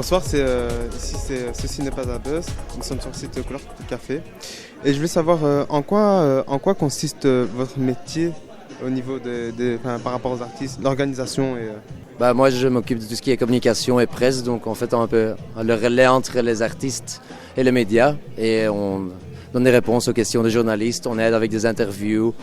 Bonsoir, ceci n'est pas un buzz. Nous sommes sur le site Couleur Café. Et je voulais savoir en quoi consiste votre métier au niveau par rapport aux artistes, l'organisation et... Moi, je m'occupe de tout ce qui est communication et presse, donc en fait, on est un peu le relais entre les artistes et les médias, et on donne des réponses aux questions des journalistes, on aide avec des interviews,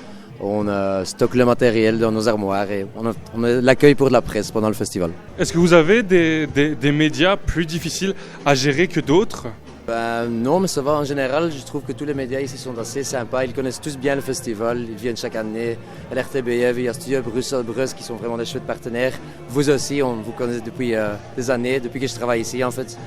on stocke le matériel dans nos armoires et on a l'accueil pour la presse pendant le festival. Est-ce que vous avez des médias plus difficiles à gérer que d'autres ? Non, mais ça va. En général, je trouve que tous les médias ici sont assez sympas. Ils connaissent tous bien le festival. Ils viennent chaque année. LRTBF, il y a Studio Bruxelles qui sont vraiment des chouettes partenaires. Vous aussi, on vous connaît depuis des années, depuis que je travaille ici en fait.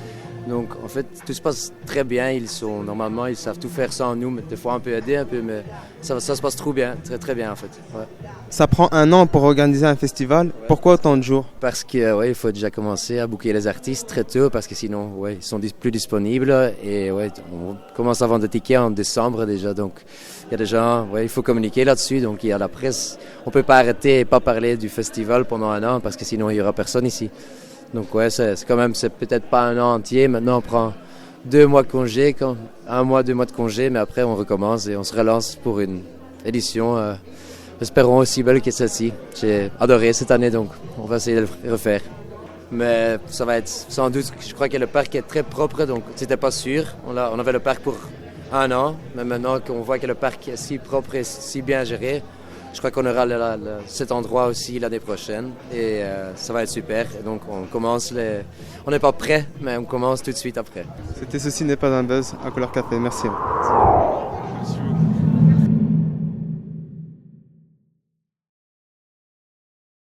Donc en fait, tout se passe très bien. Normalement, ils savent tout faire sans nous, mais des fois on peut aider un peu, mais ça se passe trop bien, très très bien en fait. Ouais. Ça prend 1 an pour organiser un festival. Ouais. Pourquoi autant de jours? Parce que il faut déjà commencer à booker les artistes très tôt, parce que sinon, ils sont plus disponibles. Et on commence à vendre des tickets en décembre déjà, donc il y a des gens, il faut communiquer là-dessus. Donc il y a la presse. On peut pas arrêter et pas parler du festival pendant 1 an, parce que sinon il y aura personne ici. Donc c'est peut-être pas 1 an entier. Maintenant on prend 2 mois de congé, 1 mois, 2 mois de congé, mais après on recommence et on se relance pour une édition. Espérons aussi belle que celle-ci. J'ai adoré cette année, donc on va essayer de le refaire. Mais ça va être sans doute, je crois que le parc est très propre, donc c'était pas sûr. On avait le parc pour 1 an, mais maintenant qu'on voit que le parc est si propre et si bien géré, je crois qu'on aura cet endroit aussi l'année prochaine et ça va être super. Et donc on n'est pas prêt, mais on commence tout de suite après. Ceci n'est pas un buzz à Couleur Café. Merci.